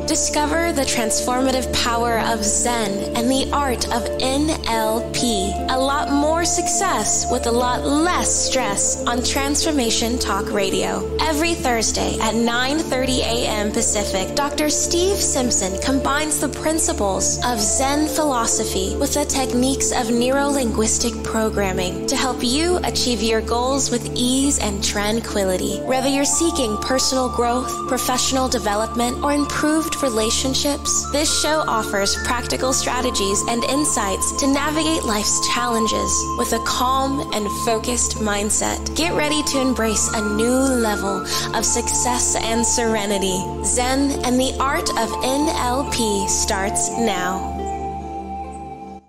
Discover the transformative power of Zen and the art of NLP. A lot more success with a lot less stress on Transformation Talk Radio. Every Thursday at 9:30 a.m. Pacific, Dr. Steve Simpson combines the principles of Zen philosophy with the techniques of neuro-linguistic programming to help you achieve your goals with ease and tranquility. Whether you're seeking personal growth, professional development, or improved relationships, this show offers practical strategies and insights to navigate life's challenges with a calm and focused mindset. Get ready to embrace a new level of success and serenity. Zen and the art of NLP starts now.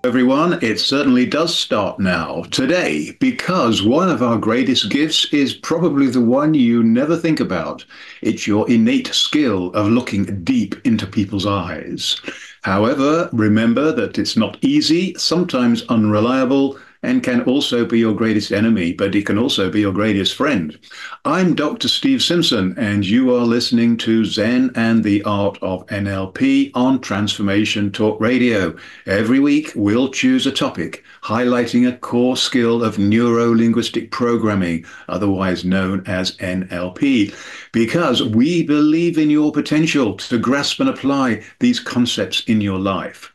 Everyone, it certainly does start now, today, because one of our greatest gifts is probably the one you never think about. It's your innate skill of looking deep into people's eyes. However, remember that it's not easy, sometimes unreliable, and can also be your greatest enemy, but it can also be your greatest friend. I'm Dr. Steve Simpson, and you are listening to Zen and the Art of NLP on Transformation Talk Radio. Every week, we'll choose a topic highlighting a core skill of neuro-linguistic programming, otherwise known as NLP, because we believe in your potential to grasp and apply these concepts in your life.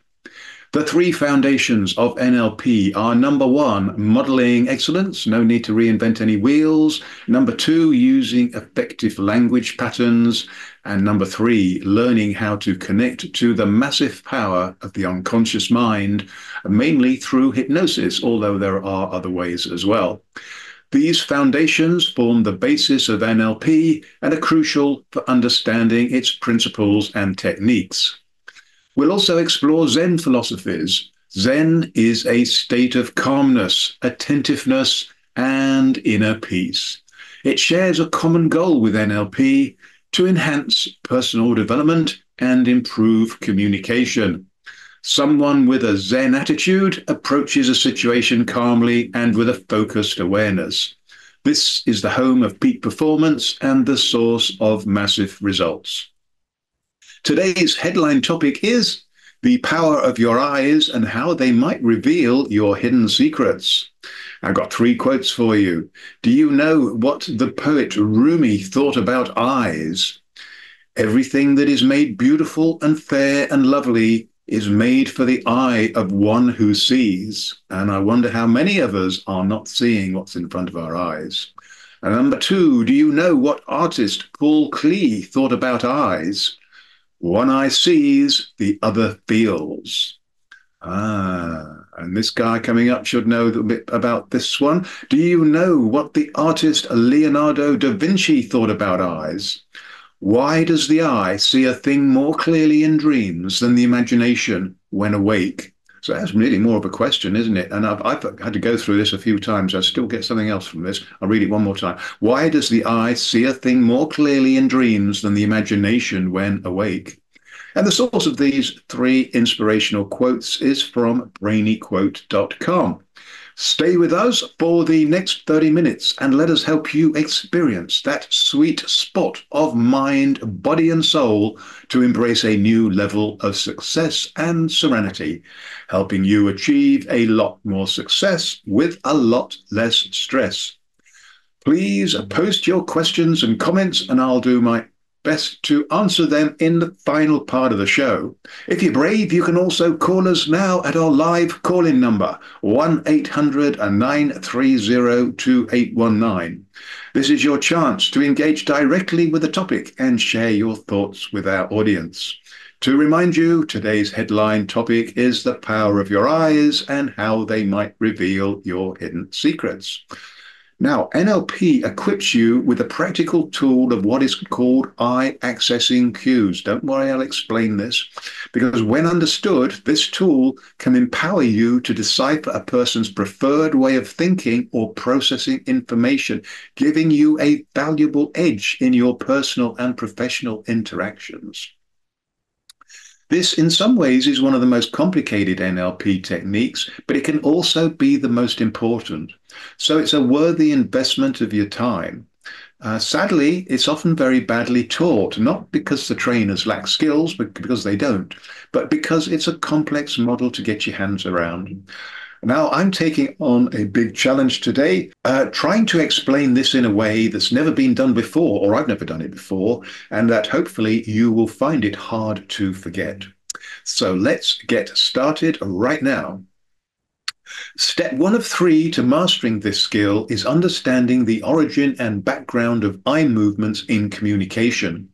The three foundations of NLP are: number one, modeling excellence, no need to reinvent any wheels; number two, using effective language patterns; and number three, learning how to connect to the massive power of the unconscious mind, mainly through hypnosis, although there are other ways as well. These foundations form the basis of NLP and are crucial for understanding its principles and techniques. We'll also explore Zen philosophies. Zen is a state of calmness, attentiveness, and inner peace. It shares a common goal with NLP to enhance personal development and improve communication. Someone with a Zen attitude approaches a situation calmly and with a focused awareness. This is the home of peak performance and the source of massive results. Today's headline topic is the power of your eyes and how they might reveal your hidden secrets. I've got three quotes for you. Do you know what the poet Rumi thought about eyes? Everything that is made beautiful and fair and lovely is made for the eye of one who sees. And I wonder how many of us are not seeing what's in front of our eyes. And number two, do you know what artist Paul Klee thought about eyes? One eye sees, the other feels. And this guy coming up should know a little bit about this one. Do you know what the artist Leonardo da Vinci thought about eyes? Why does the eye see a thing more clearly in dreams than the imagination when awake? So that's really more of a question, isn't it? And I've had to go through this a few times. I still get something else from this. I'll read it one more time. Why does the eye see a thing more clearly in dreams than the imagination when awake? And the source of these three inspirational quotes is from brainyquote.com. Stay with us for the next 30 minutes and let us help you experience that sweet spot of mind, body, and soul to embrace a new level of success and serenity, helping you achieve a lot more success with a lot less stress. Please post your questions and comments, and I'll do my best to answer them in the final part of the show. If you're brave, you can also call us now at our live call-in number, 1-800-930-2819. This is your chance to engage directly with the topic and share your thoughts with our audience. To remind you, today's headline topic is the power of your eyes and how they might reveal your hidden secrets. Now, NLP equips you with a practical tool of what is called eye accessing cues. Don't worry, I'll explain this, because when understood, this tool can empower you to decipher a person's preferred way of thinking or processing information, giving you a valuable edge in your personal and professional interactions. This, in some ways, is one of the most complicated NLP techniques, but it can also be the most important. So it's a worthy investment of your time. Sadly, it's often very badly taught, not because the trainers lack skills, but because they don't, but because it's a complex model to get your hands around. Now, I'm taking on a big challenge today, trying to explain this in a way that's never been done before, or I've never done it before, and that hopefully you will find it hard to forget. So let's get started right now. Step one of three to mastering this skill is understanding the origin and background of eye movements in communication.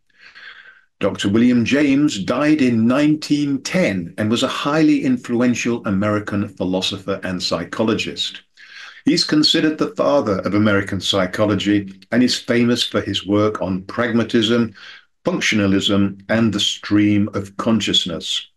Dr. William James died in 1910 and was a highly influential American philosopher and psychologist. He's considered the father of American psychology and is famous for his work on pragmatism, functionalism, and the stream of consciousness.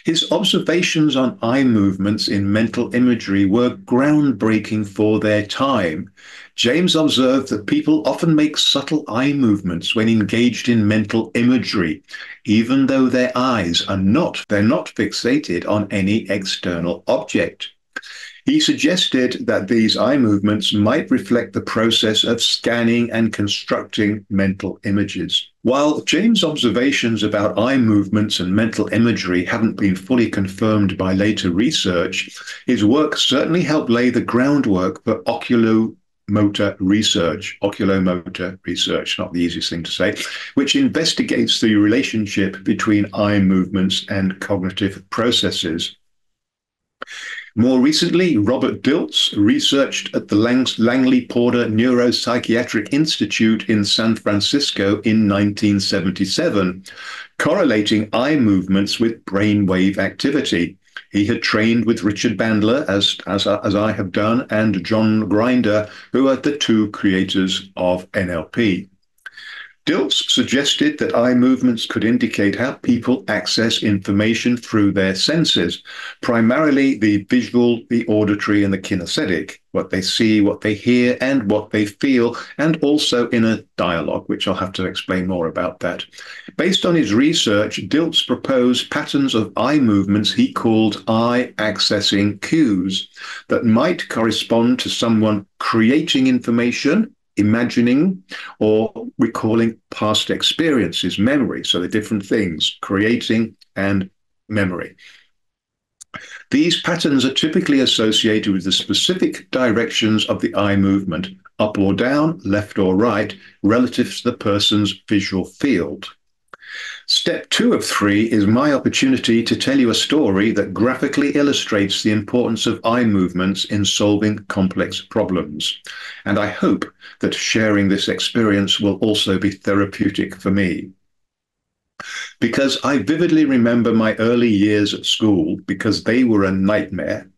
His observations on eye movements in mental imagery were groundbreaking for their time. James observed that people often make subtle eye movements when engaged in mental imagery, even though their eyes are they're not fixated on any external object. He suggested that these eye movements might reflect the process of scanning and constructing mental images. While James' observations about eye movements and mental imagery haven't been fully confirmed by later research, his work certainly helped lay the groundwork for oculomotor research, not the easiest thing to say, which investigates the relationship between eye movements and cognitive processes. More recently, Robert Dilts researched at the Langley Porter Neuropsychiatric Institute in San Francisco in 1977, correlating eye movements with brainwave activity. He had trained with Richard Bandler, as I have done, and John Grinder, who are the two creators of NLP. Dilts suggested that eye movements could indicate how people access information through their senses, primarily the visual, the auditory, and the kinesthetic, what they see, what they hear, and what they feel, and also in a dialogue, which I'll have to explain more about that. Based on his research, Dilts proposed patterns of eye movements he called eye-accessing cues that might correspond to someone creating information, imagining, or recalling past experiences, memory. So they're different things, creating and memory. These patterns are typically associated with the specific directions of the eye movement, up or down, left or right, relative to the person's visual field. Step 2 of 3 is my opportunity to tell you a story that graphically illustrates the importance of eye movements in solving complex problems. And I hope that sharing this experience will also be therapeutic for me. Because I vividly remember my early years at school, because they were a nightmare.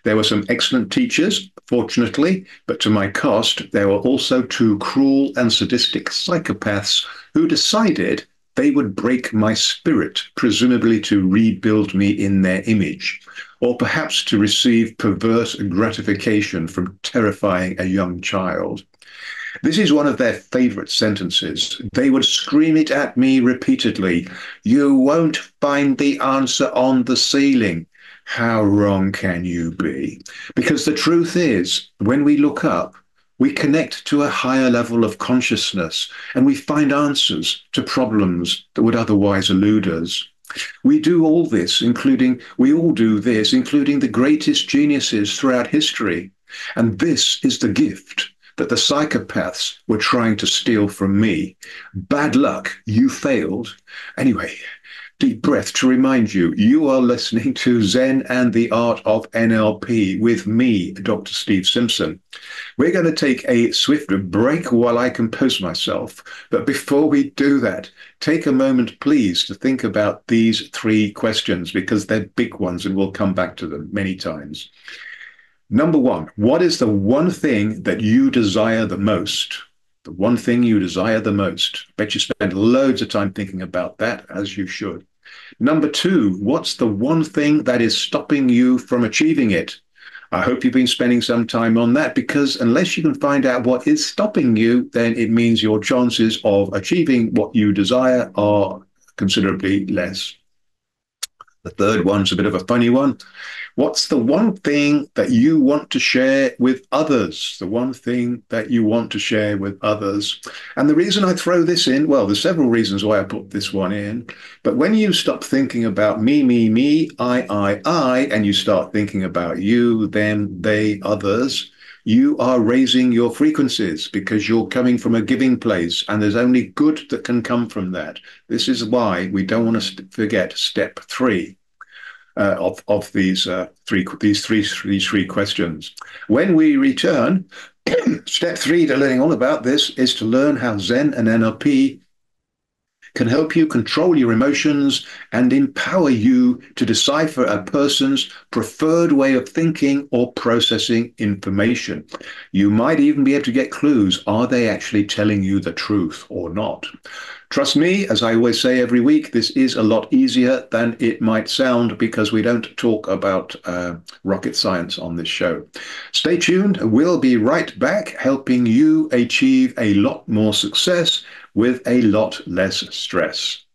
There were some excellent teachers, fortunately, but to my cost, there were also 2 cruel and sadistic psychopaths who decided they would break my spirit, presumably to rebuild me in their image, or perhaps to receive perverse gratification from terrifying a young child. This is one of their favorite sentences. They would scream it at me repeatedly. "You won't find the answer on the ceiling." How wrong can you be? Because the truth is, when we look up, we connect to a higher level of consciousness and we find answers to problems that would otherwise elude us. We all do this, including the greatest geniuses throughout history. And this is the gift that the psychopaths were trying to steal from me. Bad luck, you failed. Anyway, deep breath to remind you, you are listening to Zen and the Art of NLP with me, Dr. Steve Simpson. We're going to take a swift break while I compose myself. But before we do that, take a moment, please, to think about these 3 questions because they're big ones and we'll come back to them many times. Number 1, what is the one thing that you desire the most? The one thing you desire the most. I bet you spend loads of time thinking about that, as you should. Number 2, what's the one thing that is stopping you from achieving it? I hope you've been spending some time on that because unless you can find out what is stopping you, then it means your chances of achieving what you desire are considerably less. The third one's a bit of a funny one. What's the one thing that you want to share with others? The one thing that you want to share with others. And the reason I throw this in, well, there's several reasons why I put this one in. But when you stop thinking about me, I, and you start thinking about you, them, they, others, you are raising your frequencies because you're coming from a giving place, and there's only good that can come from that. This is why we don't want to forget step three of these three questions. When we return, step three to learning all about this is to learn how Zen and NLP can help you control your emotions and empower you to decipher a person's preferred way of thinking or processing information. You might even be able to get clues. Are they actually telling you the truth or not? Trust me, as I always say every week, this is a lot easier than it might sound because we don't talk about rocket science on this show. Stay tuned. We'll be right back helping you achieve a lot more success with a lot less stress.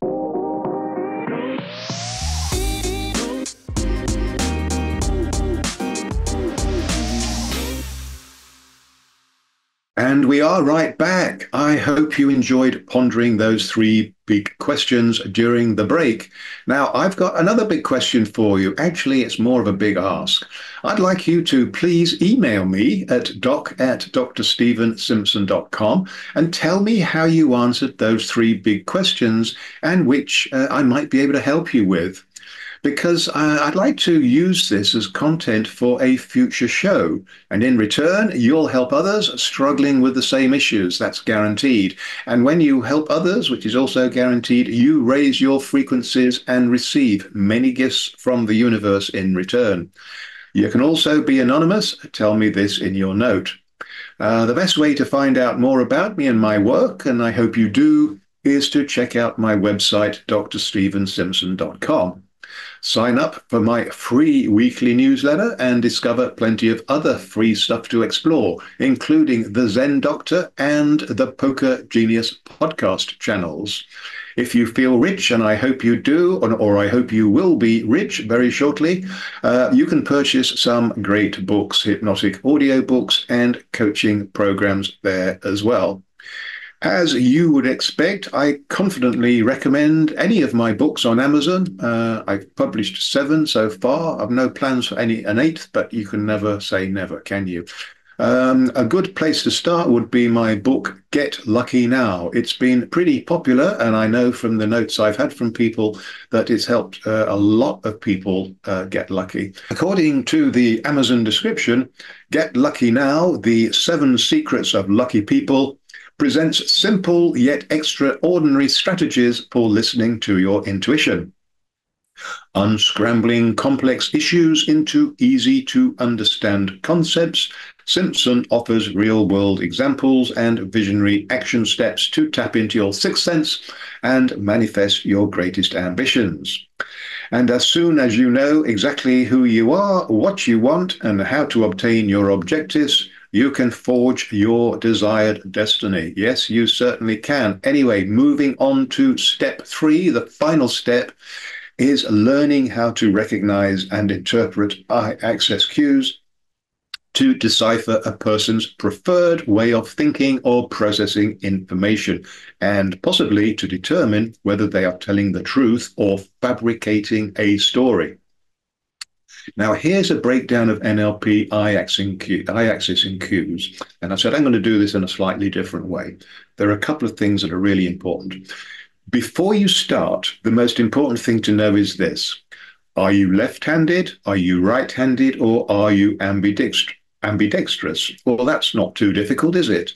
And we are right back. I hope you enjoyed pondering those three big questions during the break. Now, I've got another big question for you. Actually, it's more of a big ask. I'd like you to please email me at doc@drstephensimpson.com and tell me how you answered those three big questions and which I might be able to help you with. Because I'd like to use this as content for a future show. And in return, you'll help others struggling with the same issues. That's guaranteed. And when you help others, which is also guaranteed, you raise your frequencies and receive many gifts from the universe in return. You can also be anonymous. Tell me this in your note. The best way to find out more about me and my work, and I hope you do, is to check out my website, drstephensimpson.com. Sign up for my free weekly newsletter and discover plenty of other free stuff to explore, including the Zen Doctor and the Poker Genius podcast channels. If you feel rich, and I hope you do, or I hope you will be rich very shortly, you can purchase some great books, hypnotic audiobooks, and coaching programs there as well. As you would expect, I confidently recommend any of my books on Amazon. I've published 7 so far. I've no plans for an 8th, but you can never say never, can you? A good place to start would be my book, Get Lucky Now. It's been pretty popular, and I know from the notes I've had from people that it's helped a lot of people get lucky. According to the Amazon description, Get Lucky Now, The 7 Secrets of Lucky People, presents simple yet extraordinary strategies for listening to your intuition. Unscrambling complex issues into easy-to-understand concepts, Simpson offers real-world examples and visionary action steps to tap into your sixth sense and manifest your greatest ambitions. And as soon as you know exactly who you are, what you want, and how to obtain your objectives, you can forge your desired destiny. Yes, you certainly can. Anyway, moving on to step 3, the final step is learning how to recognize and interpret eye-access cues to decipher a person's preferred way of thinking or processing information, and possibly to determine whether they are telling the truth or fabricating a story. Now, here's a breakdown of NLP eye-accessing cues. And I said I'm going to do this in a slightly different way. There are a couple of things that are really important. Before you start, the most important thing to know is this. Are you left-handed, are you right-handed, or are you ambidextrous? Well, that's not too difficult, is it?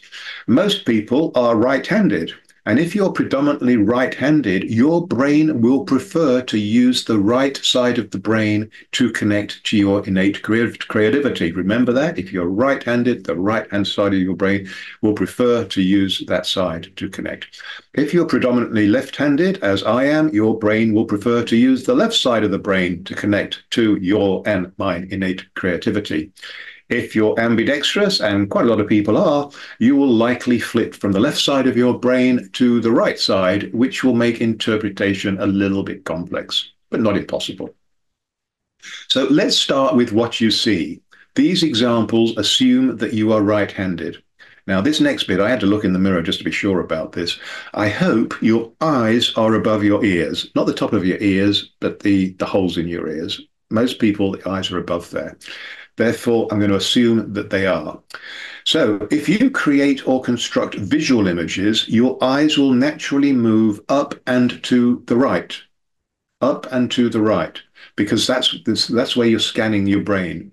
Most people are right-handed. And if you're predominantly right-handed, your brain will prefer to use the right side of the brain to connect to your innate creativity. Remember that? If you're right-handed, the right-hand side of your brain will prefer to use that side to connect. If you're predominantly left-handed, as I am, your brain will prefer to use the left side of the brain to connect to your and mine innate creativity. If you're ambidextrous, and quite a lot of people are, you will likely flip from the left side of your brain to the right side, which will make interpretation a little bit complex, but not impossible. So let's start with what you see. These examples assume that you are right-handed. Now, this next bit, I had to look in the mirror just to be sure about this. I hope your eyes are above your ears, not the top of your ears, but the holes in your ears. Most people, the eyes are above there. Therefore, I'm going to assume that they are. So if you create or construct visual images, your eyes will naturally move up and to the right, up and to the right, because that's where you're scanning your brain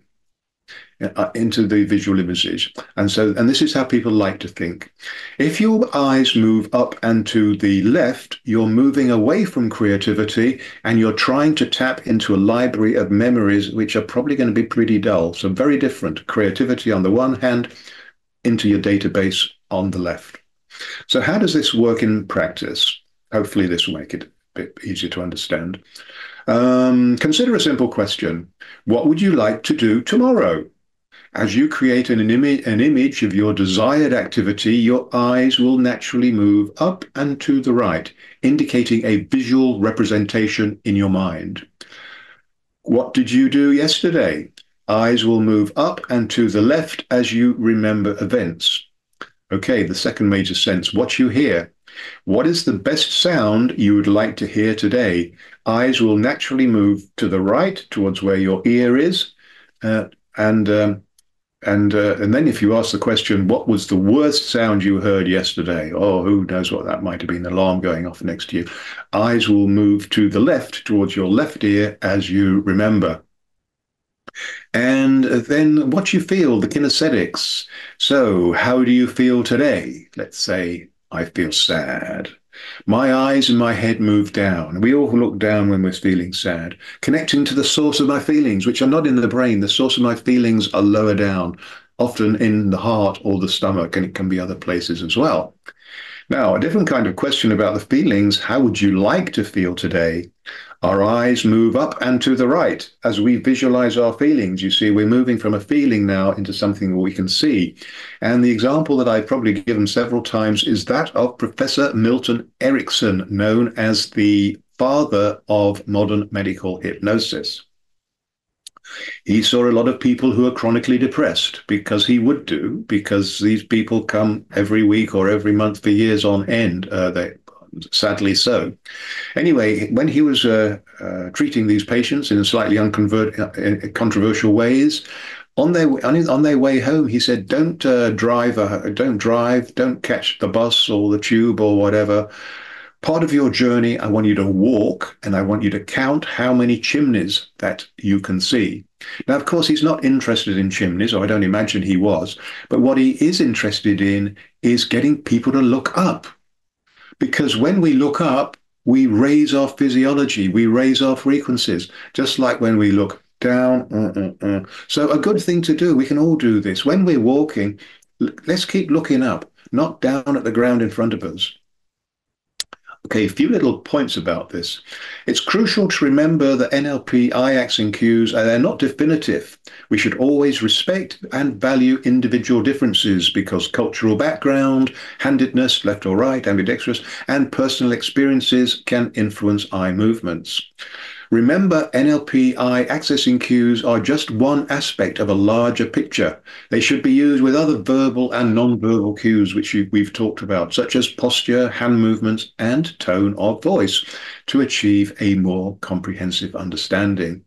into the visual images. And this is how people like to think. If your eyes move up and to the left, you're moving away from creativity and you're trying to tap into a library of memories which are probably going to be pretty dull. So very different. Creativity on the one hand, into your database on the left. So how does this work in practice? Hopefully this will make it a bit easier to understand. Consider a simple question. What would you like to do tomorrow? As you create an image of your desired activity, your eyes will naturally move up and to the right, indicating a visual representation in your mind. What did you do yesterday? Eyes will move up and to the left as you remember events. Okay, the second major sense, what you hear. What is the best sound you would like to hear today? Eyes will naturally move to the right towards where your ear is, and then if you ask the question, what was the worst sound you heard yesterday? Oh, who knows what that might have been, an alarm going off next to you. Eyes will move to the left, towards your left ear, as you remember. And then what you feel, the kinesthetics. So how do you feel today? Let's say, I feel sad. My eyes and my head move down. We all look down when we're feeling sad, connecting to the source of my feelings, which are not in the brain. The source of my feelings are lower down, often in the heart or the stomach, and it can be other places as well. Now, a different kind of question about the feelings. How would you like to feel today? Our eyes move up and to the right as we visualize our feelings. You see, we're moving from a feeling now into something we can see. And the example that I've probably given several times is that of Professor Milton Erickson, known as the father of modern medical hypnosis. He saw a lot of people who are chronically depressed, because these people come every week or every month for years on end. Sadly so. Anyway, when he was treating these patients in slightly controversial ways, on their way home, he said, don't drive, don't catch the bus or the tube or whatever. Part of your journey, I want you to walk, and I want you to count how many chimneys that you can see. Now, of course, he's not interested in chimneys, or I don't imagine he was, but what he is interested in is getting people to look up. Because when we look up, we raise our physiology, we raise our frequencies, just like when we look down. So a good thing to do, we can all do this. When we're walking, let's keep looking up, not down at the ground in front of us. Okay, a few little points about this. It's crucial to remember that NLP eye-accessing cues they're not definitive. We should always respect and value individual differences, because cultural background, handedness, left or right, ambidextrous, and personal experiences can influence eye movements. Remember, NLP eye-accessing cues are just one aspect of a larger picture. They should be used with other verbal and non-verbal cues, which we've talked about, such as posture, hand movements, and tone of voice, to achieve a more comprehensive understanding.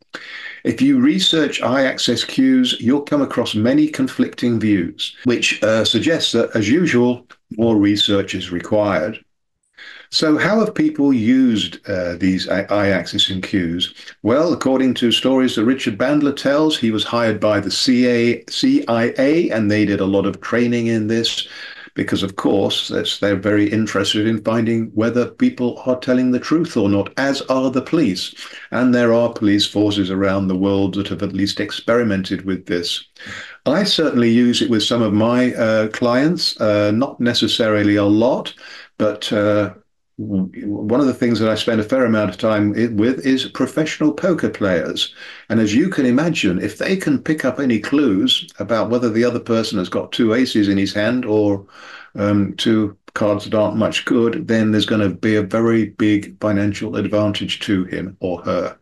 If you research eye-access cues, you'll come across many conflicting views, which suggests that, as usual, more research is required. So how have people used these eye-accessing cues? Well, according to stories that Richard Bandler tells, he was hired by the CIA, and they did a lot of training in this because, of course, they're very interested in finding whether people are telling the truth or not, as are the police. And there are police forces around the world that have at least experimented with this. I certainly use it with some of my clients, not necessarily a lot, but one of the things that I spend a fair amount of time with is professional poker players. And as you can imagine, if they can pick up any clues about whether the other person has got two aces in his hand or two cards that aren't much good, then there's going to be a very big financial advantage to him or her.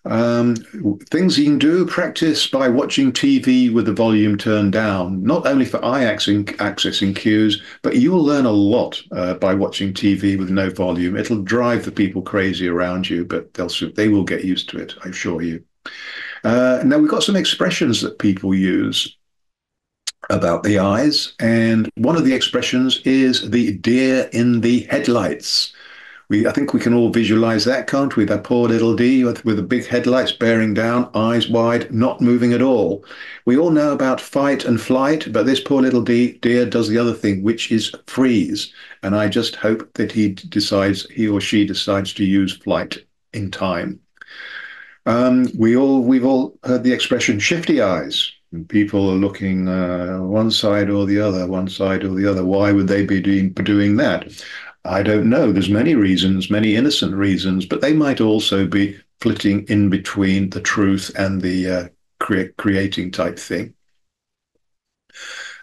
Um, Things you can do, practice by watching TV with the volume turned down, not only for eye accessing cues, but you will learn a lot by watching TV with no volume. It'll drive the people crazy around you, but they will get used to it, I assure you. Now, we've got some expressions that people use about the eyes, and one of the expressions is the deer in the headlights. I think we can all visualize that, can't we? That poor little D with the big headlights bearing down, eyes wide, not moving at all. We all know about fight and flight, but this poor little deer does the other thing, which is freeze. And I just hope that he or she decides to use flight in time. We've all heard the expression shifty eyes. People are looking one side or the other, one side or the other. Why would they be doing that? I don't know. There's many reasons, many innocent reasons, but they might also be flitting in between the truth and the creating type thing.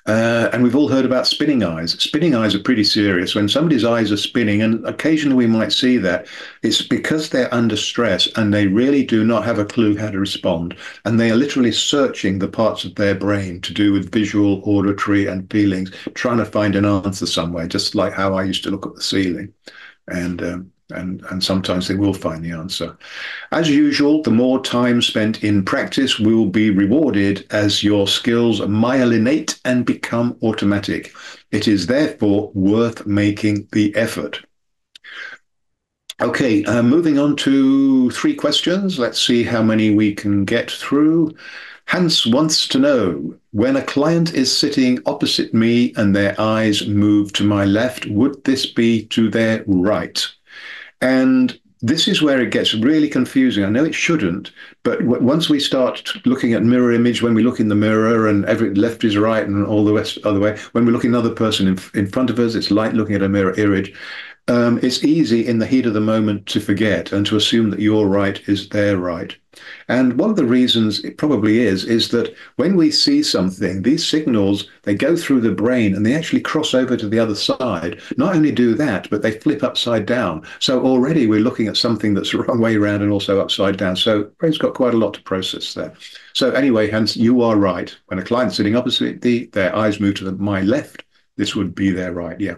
And we've all heard about spinning eyes. Spinning eyes are pretty serious. When somebody's eyes are spinning, and occasionally we might see that, it's because they're under stress and they really do not have a clue how to respond. And they are literally searching the parts of their brain to do with visual, auditory, and feelings, trying to find an answer somewhere, just like how I used to look at the ceiling. And sometimes they will find the answer. As usual, the more time spent in practice will be rewarded as your skills myelinate and become automatic. It is therefore worth making the effort. Okay, moving on to 3 questions. Let's see how many we can get through. Hans wants to know, when a client is sitting opposite me and their eyes move to my left, would this be to their right? And this is where it gets really confusing. I know it shouldn't, but once we start looking at mirror image, when we look in the mirror and every left is right and all the rest other way, when we look at another person in front of us, it's like looking at a mirror image. It's easy in the heat of the moment to forget and to assume that your right is their right. And one of the reasons it probably is that when we see something, these signals, they go through the brain and they actually cross over to the other side. Not only do that, but they flip upside down. So already we're looking at something that's the wrong way around and also upside down. So brain's got quite a lot to process there. So anyway, Hans, you are right. When a client's sitting opposite their eyes move to my left, this would be their right, yeah.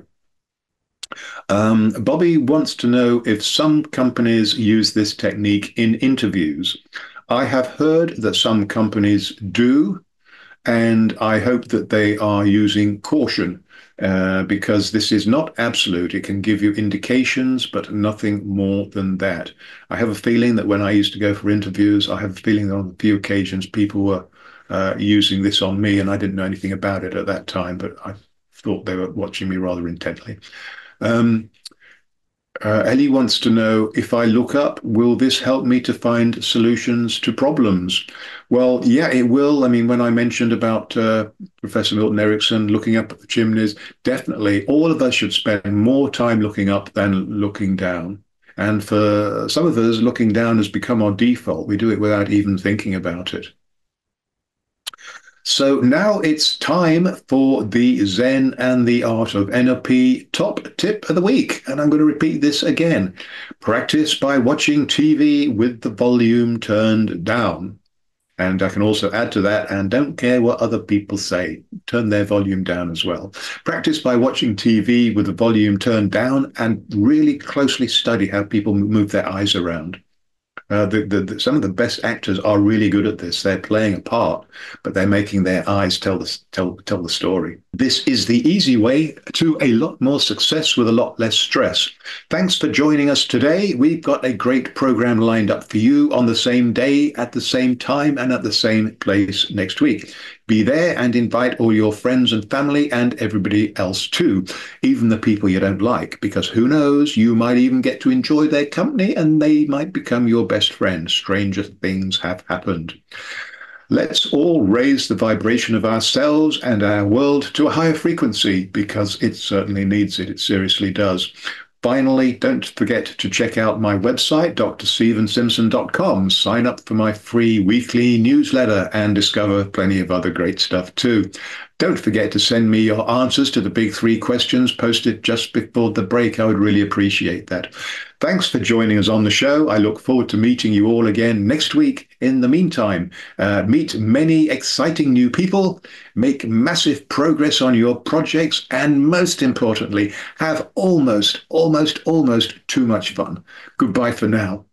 Bobby wants to know if some companies use this technique in interviews. I have heard that some companies do, and I hope that they are using caution because this is not absolute. It can give you indications, but nothing more than that. I have a feeling that when I used to go for interviews, I have a feeling that on a few occasions people were using this on me, and I didn't know anything about it at that time, but I thought they were watching me rather intently. Ellie wants to know, if I look up, will this help me to find solutions to problems? Well, yeah, it will. I mean, when I mentioned about Professor Milton Erickson looking up at the chimneys, definitely all of us should spend more time looking up than looking down. And for some of us, looking down has become our default. We do it without even thinking about it. So now it's time for the Zen and the Art of NLP top tip of the week. And I'm going to repeat this again. Practice by watching TV with the volume turned down. And I can also add to that, and don't care what other people say. Turn their volume down as well. Practice by watching TV with the volume turned down and really closely study how people move their eyes around. Some of the best actors are really good at this. They're playing a part, but they're making their eyes tell the story. This is the easy way to a lot more success with a lot less stress. Thanks for joining us today. We've got a great program lined up for you on the same day, at the same time, and at the same place next week. Be there and invite all your friends and family and everybody else too, even the people you don't like, because who knows, you might even get to enjoy their company and they might become your best friend. Stranger things have happened. Let's all raise the vibration of ourselves and our world to a higher frequency, because it certainly needs it. It seriously does. Finally, don't forget to check out my website, drstephensimpson.com. Sign up for my free weekly newsletter and discover plenty of other great stuff too. Don't forget to send me your answers to the big three questions posted just before the break. I would really appreciate that. Thanks for joining us on the show. I look forward to meeting you all again next week. In the meantime, meet many exciting new people, make massive progress on your projects, and most importantly, have almost too much fun. Goodbye for now.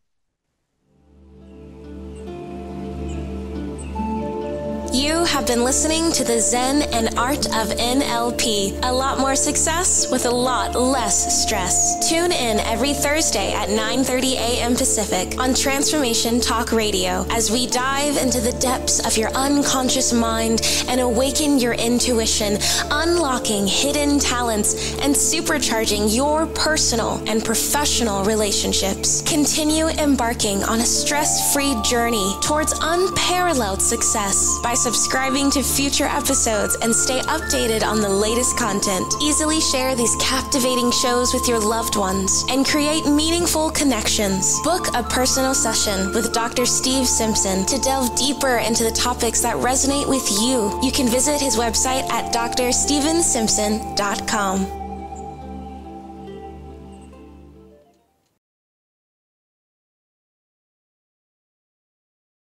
You have been listening to the Zen and Art of NLP. A lot more success with a lot less stress. Tune in every Thursday at 9:30 a.m. Pacific on Transformation Talk Radio as we dive into the depths of your unconscious mind and awaken your intuition, unlocking hidden talents and supercharging your personal and professional relationships. Continue embarking on a stress-free journey towards unparalleled success by subscribing to future episodes and stay updated on the latest content. Easily share these captivating shows with your loved ones and create meaningful connections. Book a personal session with Dr. Steve Simpson to delve deeper into the topics that resonate with you. You can visit his website at drstevensimpson.com.